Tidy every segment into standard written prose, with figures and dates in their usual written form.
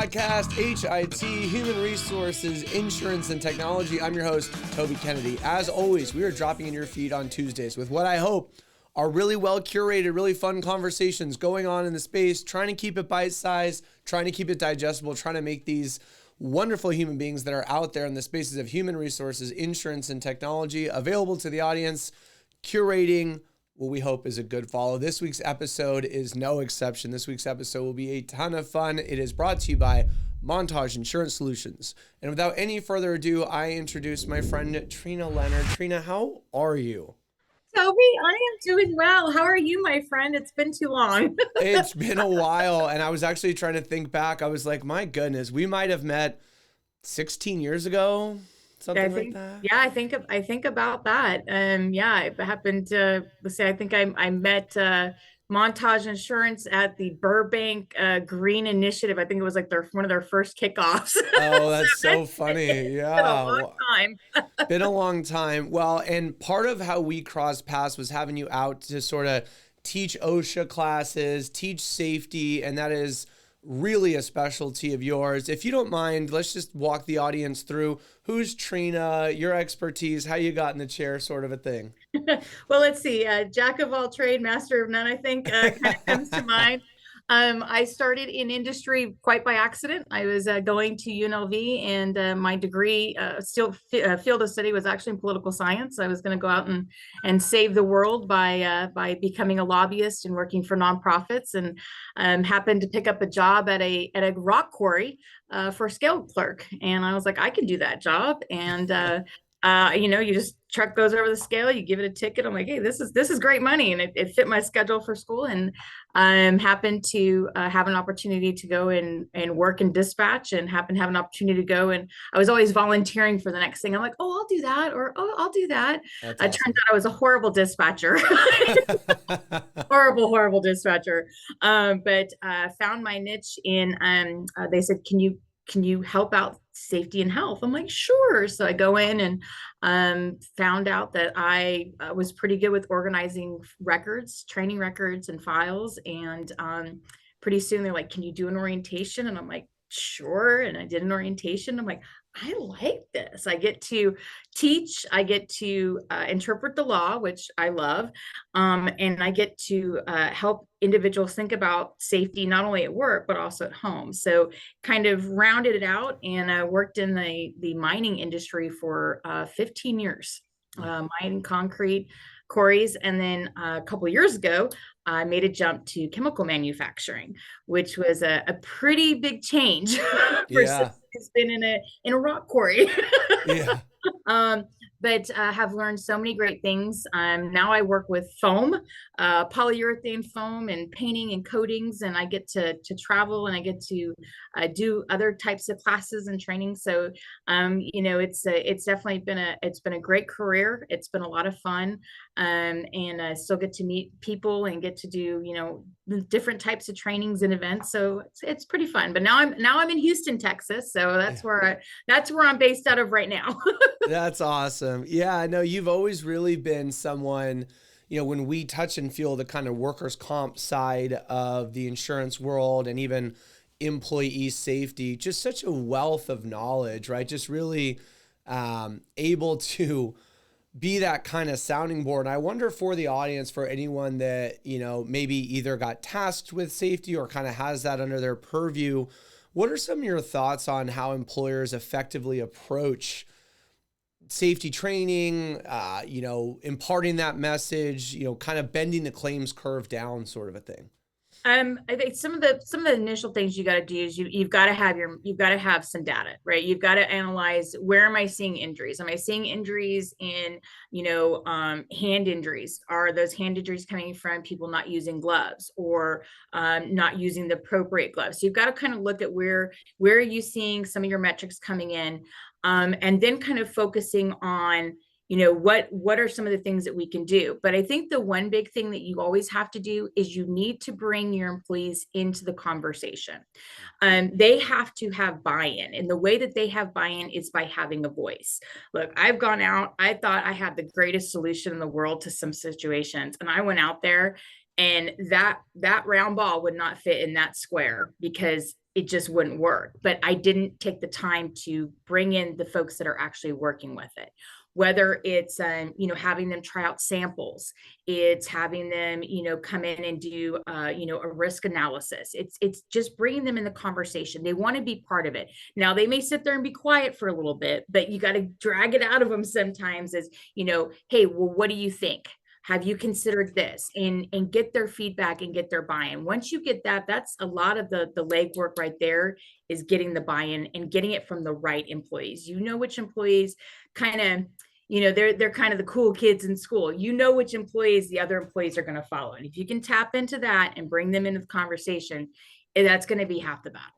podcast, H.I.T, Human Resources, Insurance, and Technology. I'm your host, Toby Kennedy. As always, we are dropping in your feed on Tuesdays with what I hope are really well curated, really fun conversations going on in the space, trying to keep it bite-sized, trying to keep it digestible, trying to make these wonderful human beings that are out there in the spaces of human resources, insurance, and technology available to the audience, curating what we hope is a good follow. This week's episode is no exception. This week's episode will be a ton of fun. It is brought to you by Montage Insurance Solutions. And without any further ado, I introduce my friend, Treena Leonard. Treena, how are you? Toby, I am doing well. How are you, my friend? It's been too long. It's been a while. And I was actually trying to think back. I was like, my goodness, we might have met 16 years ago. Something like that. Yeah, I think about that. Yeah, it happened. Let's say I think I met Montage Insurance at the Burbank Green Initiative. I think it was like one of their first kickoffs. Oh, that's so funny. Yeah, been a long time. Been a long time. Well, and part of how we crossed paths was having you out to sort of teach OSHA classes, teach safety, and that is really a specialty of yours. If you don't mind, let's just walk the audience through who's Treena, your expertise, how you got in the chair, sort of a thing. Well, let's see. Jack of all trade, master of none, I think kind of comes to mind. I started in industry quite by accident. I was going to UNLV, and my degree, field of study, was actually in political science. I was going to go out and save the world by becoming a lobbyist and working for nonprofits, and happened to pick up a job at a rock quarry for a scale clerk. And I was like, I can do that job. And you just truck goes over the scale, you give it a ticket. I'm like, hey, this is great money. And it fit my schedule for school, and happened to have an opportunity to go and work in dispatch, and happened to have an opportunity to go. And I was always volunteering for the next thing. I'm like, oh, I'll do that. Or, oh, I'll do that. That's awesome. Turns out I was a horrible dispatcher. horrible dispatcher. But found my niche in, they said, can you help out safety and health? I'm like, sure. So I go in and found out that I was pretty good with organizing records, training records and files. And pretty soon they're like, can you do an orientation? And I'm like, sure. And I did an orientation. I'm like, I like this. I get to teach, I get to interpret the law, which I love. And I get to help individuals think about safety, not only at work, but also at home. So kind of rounded it out, and worked in the mining industry for 15 years, mining concrete quarries. And then a couple of years ago, I made a jump to chemical manufacturing, which was a pretty big change for someone who's been in a rock quarry. Yeah. But have learned so many great things. Now I work with foam, polyurethane foam, and painting and coatings, and I get to travel, and I get to do other types of classes and training. So, it's definitely been a great career. It's been a lot of fun, and I still get to meet people and get to do different types of trainings and events. So it's pretty fun. But now I'm in Houston, Texas. So that's where I'm based out of right now. That's awesome. Yeah, I know you've always really been someone, when we touch and feel the kind of workers' comp side of the insurance world, and even employee safety, just such a wealth of knowledge, right? Just really able to be that kind of sounding board. And I wonder, for the audience, for anyone that, maybe either got tasked with safety or kind of has that under their purview, what are some of your thoughts on how employers effectively approach safety training, imparting that message, kind of bending the claims curve down, sort of a thing? I think some of the initial things you got to do is you've got to have some data, right? You've got to analyze, where am I seeing injuries? Am I seeing injuries in, hand injuries? Are those hand injuries coming from people not using gloves, or not using the appropriate gloves? So you've got to kind of look at where are you seeing some of your metrics coming in, and then kind of focusing on, what are some of the things that we can do? But I think the one big thing that you always have to do is you need to bring your employees into the conversation. They have to have buy-in, and the way that they have buy-in is by having a voice. Look, I've gone out, I thought I had the greatest solution in the world to some situations, and I went out there, and that round ball would not fit in that square, because it just wouldn't work. But I didn't take the time to bring in the folks that are actually working with it. Whether it's, having them try out samples, it's having them, come in and do, a risk analysis. It's just bringing them in the conversation. They want to be part of it. Now they may sit there and be quiet for a little bit, but you got to drag it out of them sometimes. As hey, well, what do you think? Have you considered this? And get their feedback and get their buy-in. Once you get that, that's a lot of the legwork right there, is getting the buy-in and getting it from the right employees. Which employees kind of, they're kind of the cool kids in school. Which employees the other employees are going to follow. And if you can tap into that and bring them into the conversation, that's going to be half the battle.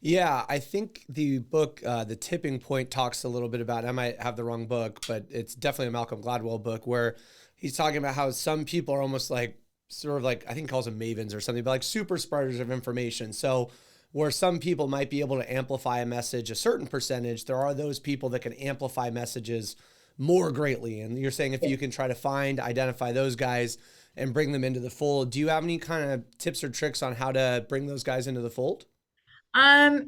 Yeah, I think the book, The Tipping Point, talks a little bit about, I might have the wrong book, but it's definitely a Malcolm Gladwell book, where he's talking about how some people are almost like, sort of like, I think he calls them mavens or something, but like super spreaders of information. So where some people might be able to amplify a message a certain percentage, there are those people that can amplify messages more greatly. And you're saying if you can try to identify those guys and bring them into the fold, do you have any kind of tips or tricks on how to bring those guys into the fold?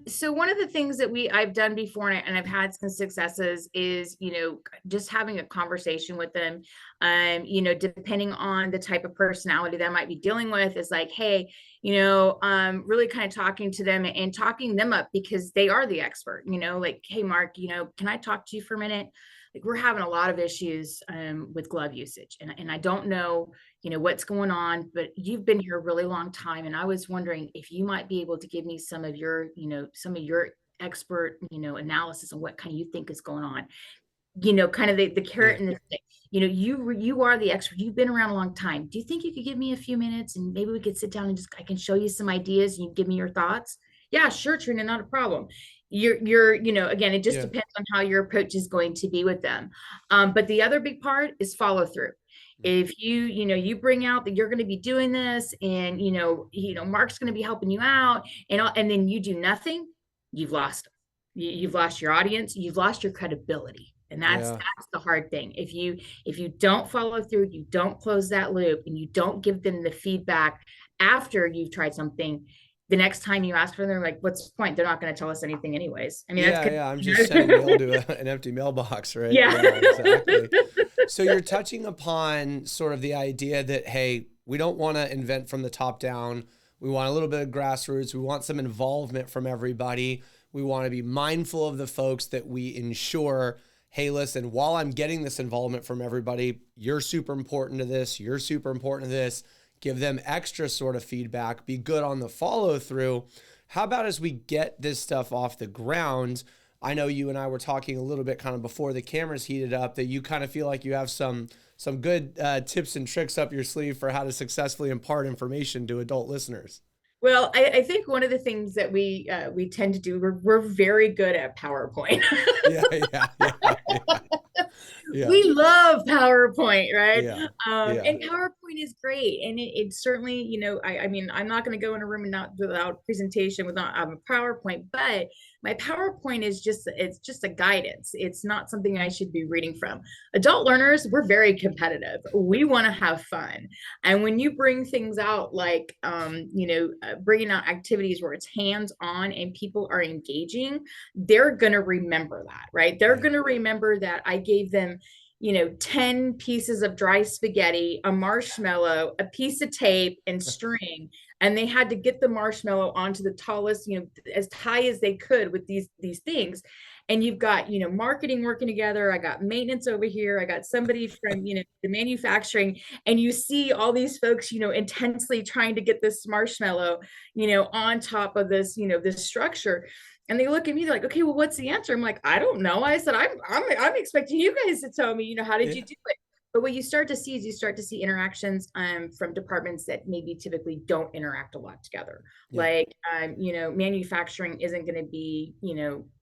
So one of the things that I've done before, and I've had some successes, is, just having a conversation with them. Depending on the type of personality that I might be dealing with, is like, hey, really kind of talking to them and talking them up, because they are the expert, like, hey, Mark, can I talk to you for a minute? Like, we're having a lot of issues with glove usage, and I don't know, what's going on, but you've been here a really long time, and I was wondering if you might be able to give me some of your expert, analysis on what kind of you think is going on. Kind of the carrot and the stick. You are the expert. You've been around a long time. Do you think you could give me a few minutes and maybe we could sit down and I can show you some ideas and you give me your thoughts? Yeah, sure, Treena, not a problem. Again, it just depends on how your approach is going to be with them. But the other big part is follow through. If you bring out that you're going to be doing this, and Mark's going to be helping you out, and then you do nothing, you've lost them. You've lost your audience. You've lost your credibility. And that's the hard thing. If you don't follow through, you don't close that loop, and you don't give them the feedback after you've tried something, the next time you ask for them, like, what's the point? They're not going to tell us anything anyways. I mean, I'm just sending mail to an empty mailbox, right? Yeah, exactly. So you're touching upon sort of the idea that, hey, we don't want to invent from the top down. We want a little bit of grassroots. We want some involvement from everybody. We want to be mindful of the folks that we ensure, hey, listen, while I'm getting this involvement from everybody, you're super important to this. You're super important to this. Give them extra sort of feedback, be good on the follow through. How about as we get this stuff off the ground? I know you and I were talking a little bit kind of before the cameras heated up, that you kind of feel like you have some good tips and tricks up your sleeve for how to successfully impart information to adult listeners. Well, I think one of the things that we tend to do, we're very good at PowerPoint. Yeah. We love PowerPoint, right? And PowerPoint is great. And it certainly, I mean, I'm not going to go in a room and not without presentation without a PowerPoint, but my PowerPoint is it's just a guidance. It's not something I should be reading from. Adult learners, we're very competitive. We want to have fun. And when you bring things out like, bringing out activities where it's hands-on and people are engaging, they're going to remember that, right? They're going to remember that I gave them 10 pieces of dry spaghetti, a marshmallow, a piece of tape, and string. And they had to get the marshmallow onto the tallest, as high as they could with these things. And you've got, marketing working together. I got maintenance over here. I got somebody from, the manufacturing, and you see all these folks, intensely trying to get this marshmallow, on top of this, this structure. And they look at me, they're like, okay, well, what's the answer? I'm like, I don't know. I said, I'm expecting you guys to tell me, how did you do it? But what you start to see is interactions from departments that maybe typically don't interact a lot together. Like, manufacturing isn't going to be,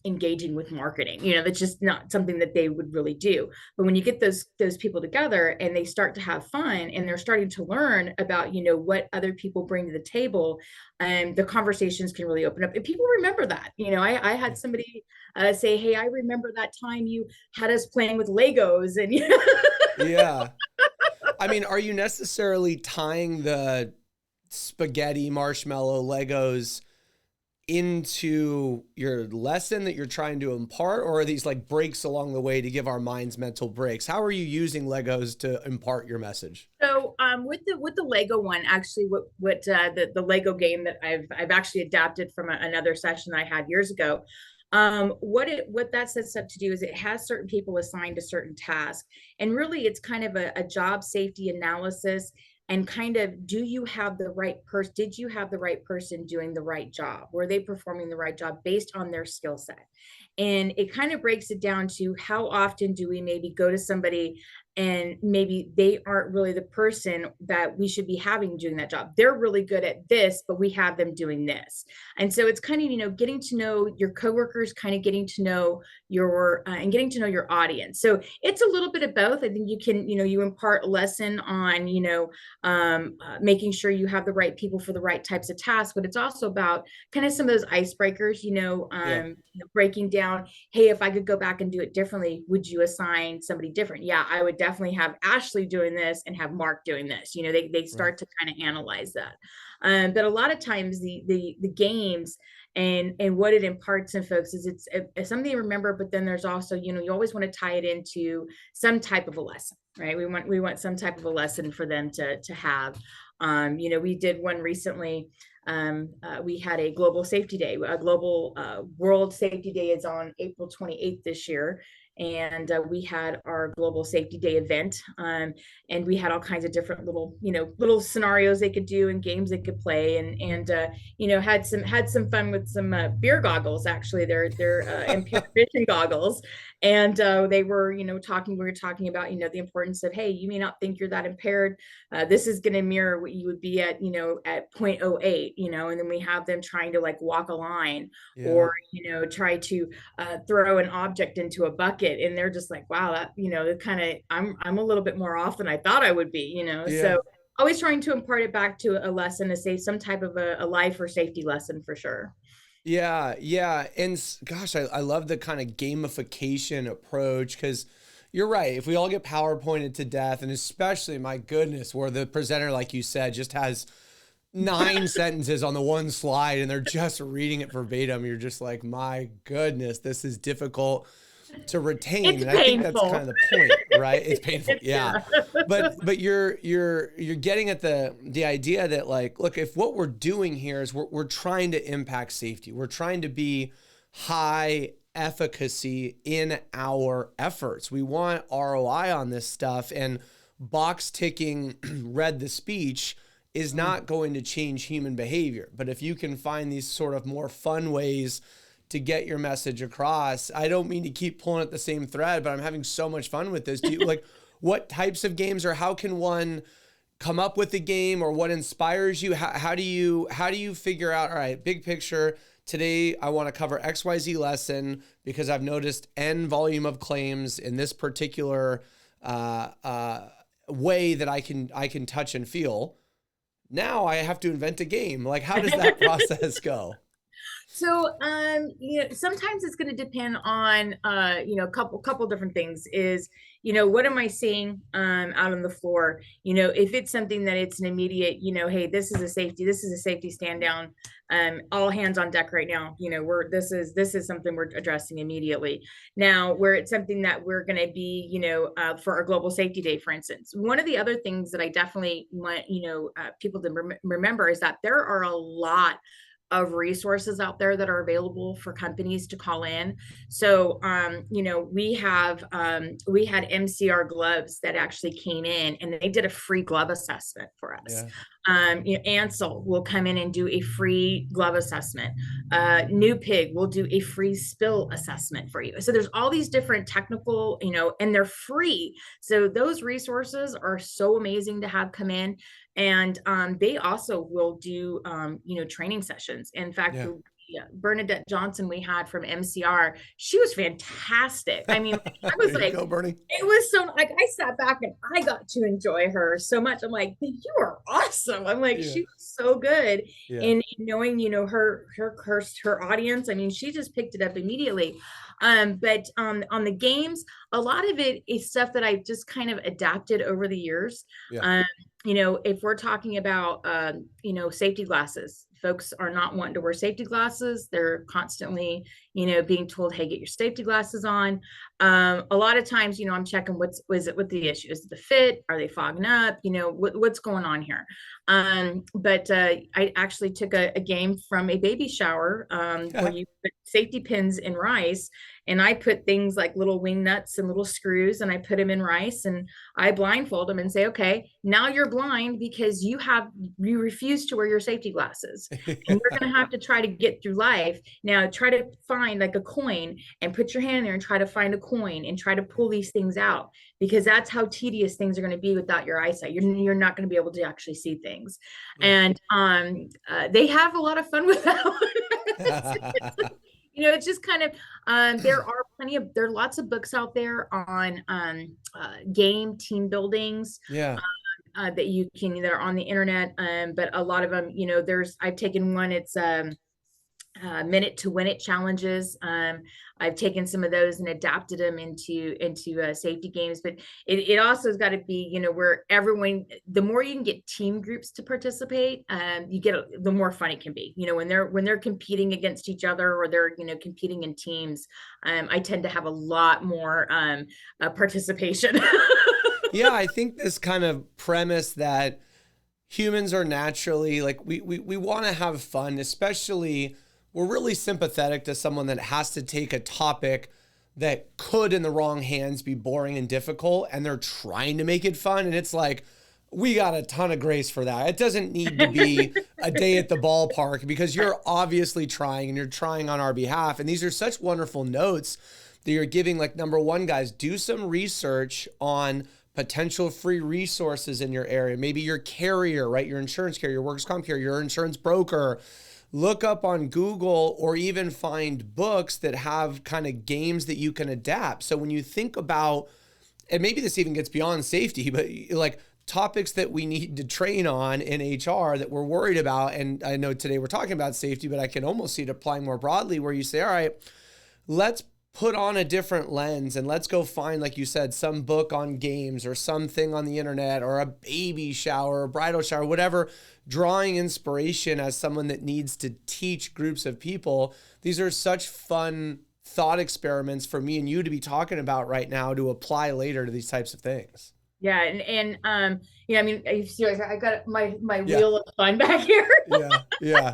engaging with marketing. That's just not something that they would really do. But when you get those people together and they start to have fun and they're starting to learn about, what other people bring to the table, the conversations can really open up. And people remember that. I had somebody say, hey, I remember that time you had us playing with Legos, and Yeah. I mean, are you necessarily tying the spaghetti, marshmallow, Legos into your lesson that you're trying to impart, or are these like breaks along the way to give our minds mental breaks? How are you using Legos to impart your message? So with the Lego one, actually, what the Lego game that I've actually adapted from another session I had years ago. What that sets up to do is it has certain people assigned to certain tasks, and really it's kind of a job safety analysis, and kind of, do you have the right person? Did you have the right person doing the right job? Were they performing the right job based on their skill set? And it kind of breaks it down to, how often do we maybe go to somebody and maybe they aren't really the person that we should be having doing that job. They're really good at this, but we have them doing this. And so it's kind of, getting to know your coworkers, kind of getting to know your and getting to know your audience. So it's a little bit of both. I think you can, you impart a lesson on, making sure you have the right people for the right types of tasks, but it's also about kind of some of those icebreakers, Yeah. breaking down, hey, if I could go back and do it differently, would you assign somebody different? Yeah, I would definitely have Ashley doing this and have Mark doing this. They Right. start to kind of analyze that. But a lot of times the games and what it imparts in folks is it's something to remember, but then there's also, you always want to tie it into some type of a lesson, right? We want some type of a lesson for them to have. We did one recently. We had a global safety day. A global world safety day is on April 28th this year. And we had our global safety day event. And we had all kinds of different little scenarios they could do and games they could play. And had some fun with some beer goggles. Actually, they're impaired vision goggles. And we were talking about, the importance of, hey, you may not think you're that impaired. This is going to mirror what you would be at, at 0.08, and then we have them trying to like walk a line, Yeah. or, try to throw an object into a bucket. And they're just like, wow, that, kind of, I'm a little bit more off than I thought I would be, Yeah. so always trying to impart it back to a lesson, to say some type of a life or safety lesson for sure. Yeah, yeah. And gosh, I love the kind of gamification approach, because you're right. If we all get PowerPointed to death, and especially, my goodness, where the presenter, like you said, just has 9 sentences on the one slide and they're just reading it verbatim, you're just like, my goodness, this is difficult to retain. It's And I think that's kind painful. of the point, right? It's painful. Yeah. Yeah. But you're getting at the idea that, like, look, if what we're doing here is we're trying to impact safety, we're trying to be high efficacy in our efforts. We want ROI on this stuff, and box ticking read the speech is not going to change human behavior. But if you can find these sort of more fun ways to get your message across, I don't mean to keep pulling at the same thread, but I'm having so much fun with this. Do you like, what types of games, or how can one come up with a game, or what inspires you? How do you figure out, all right, big picture, today I want to cover XYZ lesson because I've noticed N volume of claims in this particular way that I can touch and feel. Now I have to invent a game. Like, how does that process go? So, sometimes it's going to depend on, a couple different things. Is, what am I seeing out on the floor? If it's something that it's an immediate, hey, this is a safety stand down. All hands on deck right now. This is something we're addressing immediately. Now, where it's something that we're going to be, for our global safety day, for instance. One of the other things that I definitely want, people to remember is that there are a lot of resources out there that are available for companies to call in. So, we had MCR gloves that actually came in, and they did a free glove assessment for us. Yeah. Ansel will come in and do a free glove assessment. New Pig will do a free spill assessment for you. So there's all these different technical, and they're free. So those resources are so amazing to have come in. And they also will do, training sessions. In fact, Yeah. Bernadette Johnson we had from MCR, she was fantastic. I mean, I was Way to like, go, Bernie. it was so, like, I sat back and I got to enjoy her so much. I'm like, you are awesome. I'm like, Yeah. she was so good Yeah. in knowing, her audience. I mean, she just picked it up immediately. But on the games, a lot of it is stuff that I've just kind of adapted over the years. Yeah. Um, if we're talking about, safety glasses, folks are not wanting to wear safety glasses. They're constantly, being told, hey, get your safety glasses on. A lot of times, I'm checking what the issue is. The fit? Are they fogging up? What's going on here? But I actually took a game from a baby shower where you put safety pins in rice, and I put things like little wing nuts and little screws, and I put them in rice, and I blindfold them and say, okay, now you're blind because you refuse to wear your safety glasses, and we're going to have to try to get through life. Now try to find like a coin and put your hand in there and try to find a coin and try to pull these things out, because that's how tedious things are going to be without your eyesight. You're not going to be able to actually see things. Yeah. And they have a lot of fun with that. It's just kind of there are lots of books out there on game team buildings. Yeah. That are on the internet. But a lot of them, I've taken one, it's minute to win it challenges. I've taken some of those and adapted them into safety games, but it also has got to be, where everyone, the more you can get team groups to participate, the more fun it can be. When they're competing against each other, or they're, competing in teams, I tend to have a lot more participation. Yeah, I think this kind of premise that humans are naturally like, we want to have fun, especially we're really sympathetic to someone that has to take a topic that could in the wrong hands be boring and difficult, and they're trying to make it fun. And it's like, we got a ton of grace for that. It doesn't need to be a day at the ballpark, because you're obviously trying, and you're trying on our behalf. And these are such wonderful notes that you're giving. Like, number one, guys, do some research on potential free resources in your area. Maybe your carrier, right? Your insurance carrier, your workers' comp carrier, your insurance broker. Look up on Google, or even find books that have kind of games that you can adapt. So when you think about, and maybe this even gets beyond safety, but like topics that we need to train on in HR that we're worried about. And I know today we're talking about safety, but I can almost see it applying more broadly, where you say, all right, let's put on a different lens, and let's go find, like you said, some book on games, or something on the internet, or a baby shower, or bridal shower, whatever, drawing inspiration as someone that needs to teach groups of people. These are such fun thought experiments for me and you to be talking about right now, to apply later to these types of things. Yeah. And I mean, I got my wheel of fun back here. Yeah.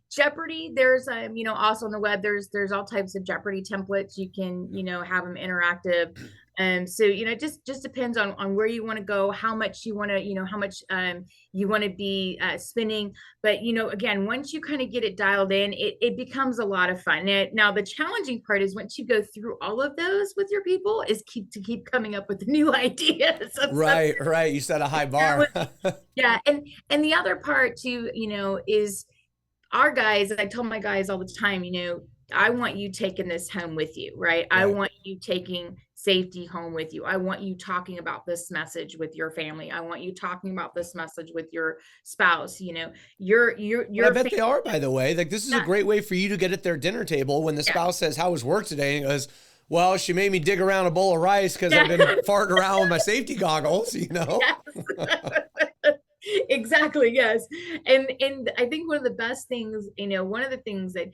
Jeopardy, there's also on the web, there's all types of Jeopardy templates. You can, have them interactive. So, it just depends on where you want to go, how much you want to, you want to be spending. But, again, once you kind of get it dialed in, it becomes a lot of fun. Now, the challenging part is once you go through all of those with your people, is keep coming up with new ideas. Right. You set a high bar. Yeah. And the other part too, is our guys, I tell my guys all the time, I want you taking this home with you, right? I want you taking safety home with you. I want you talking about this message with your family. I want you talking about this message with your spouse. I bet they are, by the way. Like, this is a great way for you to get at their dinner table when the spouse says, how was work today? And he goes, well, she made me dig around a bowl of rice because I've been farting around with my safety goggles, Yes. Exactly. Yes. And I think one of the best things, one of the things that,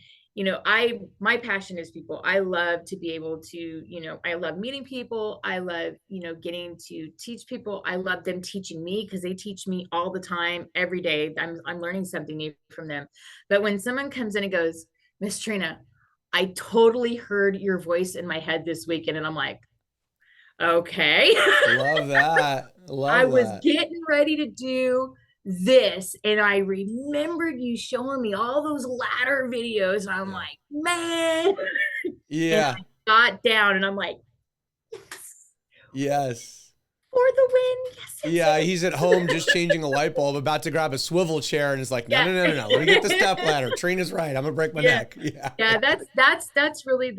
my passion is people. I love to be able to, I love meeting people. I love, getting to teach people. I love them teaching me, because they teach me all the time, every day. I'm learning something new from them. But when someone comes in and goes, Miss Treena, I totally heard your voice in my head this weekend. And I'm like, okay. Love that. I was getting ready to do this, and I remembered you showing me all those ladder videos, and I'm like, man. Yeah. And I got down, and I'm like, yes. For the win. Yes. Yeah, he's at home just changing a light bulb, about to grab a swivel chair, and is like, no. Let me get the step ladder. Trina's right. I'm gonna break my neck. Yeah. That's really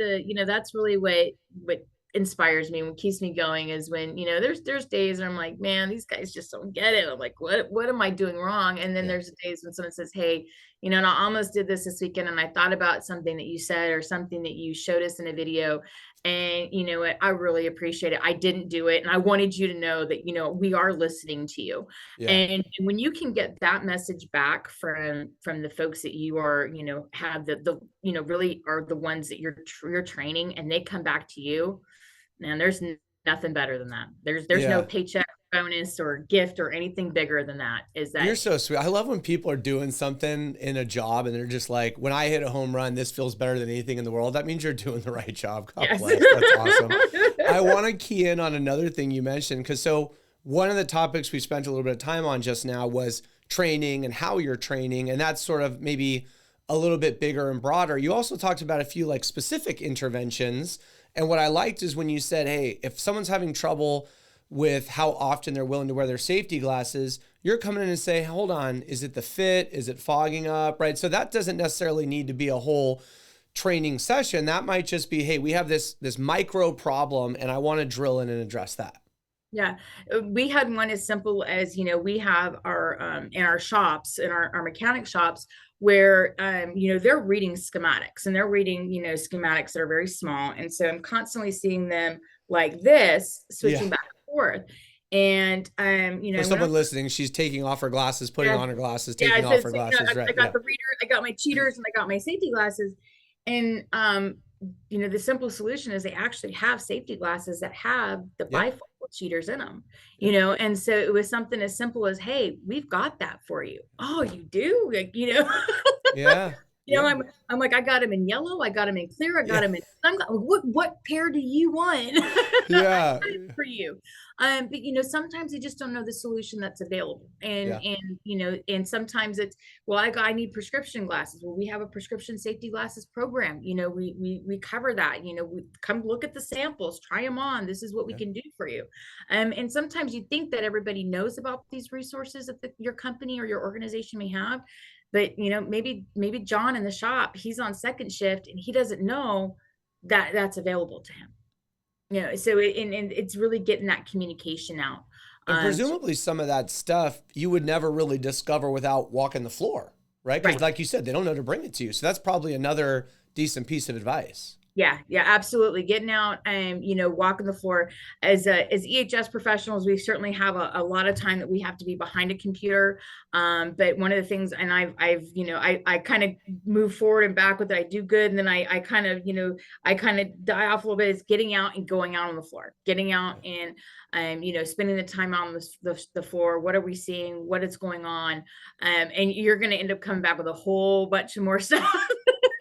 that's really what inspires me, what keeps me going, is when there's days where I'm like, man, these guys just don't get it. I'm like, what am I doing wrong? And then there's days when someone says, hey, and I almost did this weekend, and I thought about something that you said or something that you showed us in a video. And you know what? I really appreciate it. I didn't do it. And I wanted you to know that, we are listening to you. Yeah. And when you can get that message back from the folks that you are, have really are the ones that you're training, and they come back to you, man, there's nothing better than that. There's no Yeah. paycheck bonus or gift or anything bigger than that. Is You're that so sweet. I love when people are doing something in a job and they're just like, when I hit a home run, this feels better than anything in the world. That means you're doing the right job. God yes. bless. That's awesome. I want to key in on another thing you mentioned, because so one of the topics we spent a little bit of time on just now was training and how you're training. And that's sort of maybe a little bit bigger and broader. You also talked about a few like specific interventions. And what I liked is when you said, hey, if someone's having trouble with how often they're willing to wear their safety glasses, you're coming in and say, hold on, is it the fit? Is it fogging up? Right. So that doesn't necessarily need to be a whole training session. That might just be, hey, we have this micro problem and I want to drill in and address that. Yeah, we had one as simple as, we have our in our shops, in our mechanic shops, where they're reading schematics, and they're reading schematics that are very small, and so I'm constantly seeing them like this, switching back and forth. And for someone listening, she's taking off her glasses, putting on her glasses, taking off her glasses. Right. I got the reader, I got my cheaters, and I got my safety glasses. And the simple solution is they actually have safety glasses that have the bifocal cheaters in them, and so it was something as simple as, hey, we've got that for you. Oh, you do? Like, Yeah. I'm like, I got them in yellow, I got them in clear, I got them in what pair do you want? Yeah. For you. But sometimes you just don't know the solution that's available. And sometimes it's, well, I need prescription glasses. Well, we have a prescription safety glasses program. We cover that. We come look at the samples, try them on. This is what we can do for you. And sometimes you think that everybody knows about these resources that your company or your organization may have. But maybe John in the shop, he's on second shift and he doesn't know that that's available to him. So it's really getting that communication out. And presumably some of that stuff you would never really discover without walking the floor, right? Because like you said, they don't know to bring it to you. So that's probably another decent piece of advice. Yeah, absolutely. Getting out and, walking the floor as EHS professionals, we certainly have a lot of time that we have to be behind a computer. But one of the things, and I kind of move forward and back with it. I do good. And then I kind of die off a little bit, is getting out and going out on the floor, getting out and, spending the time on the floor. What are we seeing? What is going on? And you're going to end up coming back with a whole bunch of more stuff.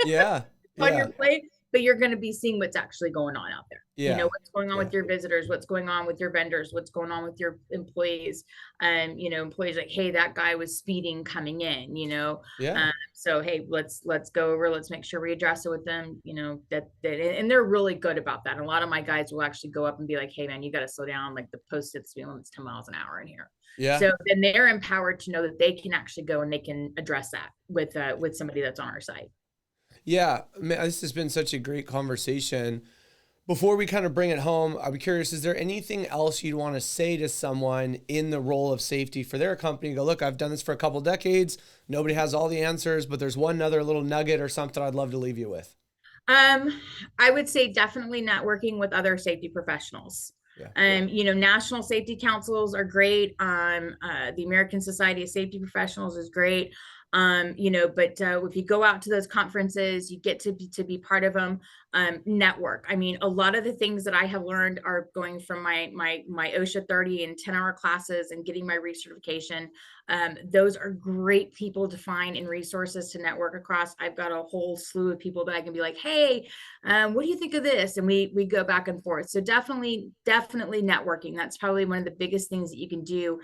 Yeah. On your plate. But you're going to be seeing what's actually going on out there. Yeah. What's going on with your visitors, what's going on with your vendors, what's going on with your employees. Employees like, hey, that guy was speeding coming in, so, hey, let's go over, let's make sure we address it with them, that and they're really good about that. And a lot of my guys will actually go up and be like, hey man, you got to slow down. Like the posted speed limit's 10 miles an hour in here. Yeah. So then they're empowered to know that they can actually go and they can address that with somebody that's on our site. Yeah, this has been such a great conversation. Before we kind of bring it home, I'd be curious, is there anything else you'd want to say to someone in the role of safety for their company? Go, look, I've done this for a couple of decades. Nobody has all the answers, but there's one other little nugget or something I'd love to leave you with. I would say definitely networking with other safety professionals. National safety councils are great. The American Society of Safety Professionals is great. But if you go out to those conferences, you get to be part of them. Network. I mean, a lot of the things that I have learned are going from my OSHA 30 and 10-hour classes and getting my recertification. Those are great people to find and resources to network across. I've got a whole slew of people that I can be like, hey, what do you think of this? And we go back and forth. So definitely networking. That's probably one of the biggest things that you can do,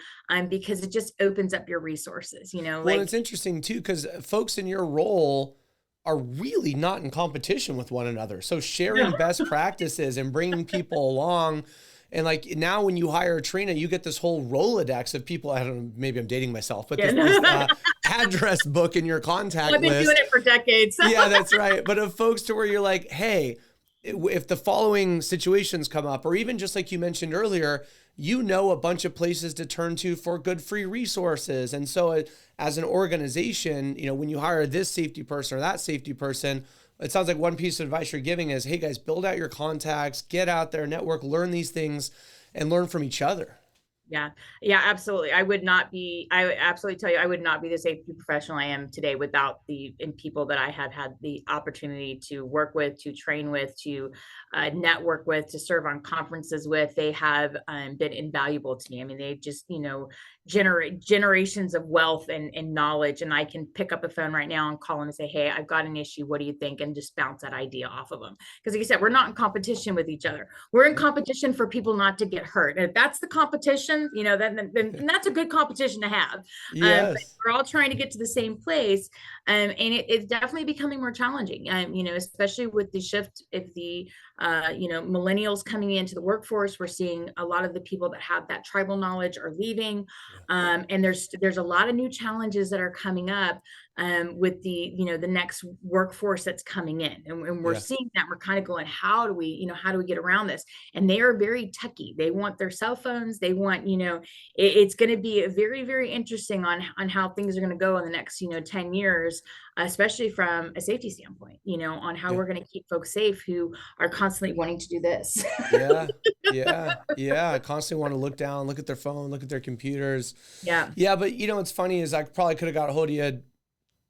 because it just opens up your resources, Well, it's interesting too, because folks in your role are really not in competition with one another. So sharing best practices and bringing people along. And like now when you hire Treena, you get this whole Rolodex of people. I don't know, maybe I'm dating myself, but this address book in your contact list. I've been doing it for decades. Yeah, that's right. But of folks to where you're like, hey, if the following situations come up, or even just like you mentioned earlier, you know a bunch of places to turn to for good free resources. And so as an organization, when you hire this safety person or that safety person, it sounds like one piece of advice you're giving is, hey guys, build out your contacts, get out there, network, learn these things, and learn from each other. Yeah. Yeah, absolutely. I would absolutely tell you, I would not be the safety professional I am today without the people that I have had the opportunity to work with, to train with, to network with, to serve on conferences with. They have been invaluable to me. I mean, they just, generate generations of wealth and knowledge. And I can pick up a phone right now and call them and say, hey, I've got an issue. What do you think? And just bounce that idea off of them. Because like you said, we're not in competition with each other. We're in competition for people not to get hurt. And if that's the competition, then that's a good competition to have. Yes. But we're all trying to get to the same place. And it's definitely becoming more challenging, especially with the shift. If the millennials coming into the workforce, we're seeing a lot of the people that have that tribal knowledge are leaving. And there's a lot of new challenges that are coming up with the next workforce that's coming in, and we're seeing that. We're kind of going, how do we get around this? And they are very techy. They want their cell phones. They want, it's going to be very, very interesting on how things are going to go in the next 10 years, especially from a safety standpoint, on how we're going to keep folks safe who are constantly wanting to do this. Yeah. Constantly want to look down, look at their phone, look at their computers. Yeah. But what's funny is I probably could have got a hold of you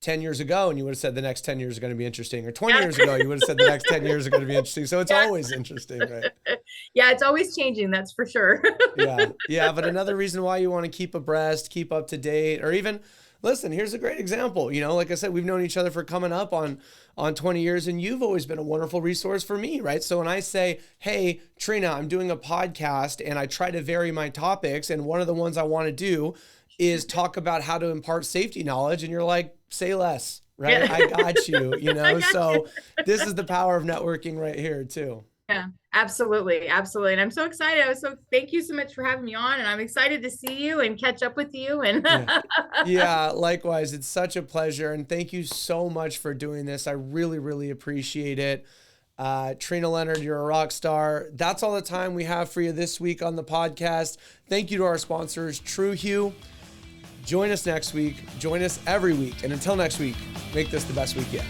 10 years ago and you would have said the next 10 years are going to be interesting, or 20 years ago, you would have said the next 10 years are going to be interesting. So it's always interesting, right? Yeah. It's always changing. That's for sure. Yeah. But another reason why you want to keep abreast, keep up to date, or even listen, here's a great example. Like I said, we've known each other for coming up on 20 years, and you've always been a wonderful resource for me, right? So when I say, hey, Treena, I'm doing a podcast and I try to vary my topics, and one of the ones I want to do is talk about how to impart safety knowledge, and you're like, say less, right? Yeah. I got you, so this is the power of networking right here too. Yeah, absolutely. And I'm so excited. Thank you so much for having me on, and I'm excited to see you and catch up with you. And yeah, likewise. It's such a pleasure. And thank you so much for doing this. I really, really appreciate it. Treena Leonard, you're a rock star. That's all the time we have for you this week on the podcast. Thank you to our sponsors, TrueHue. Join us next week. Join us every week. And until next week, make this the best week yet.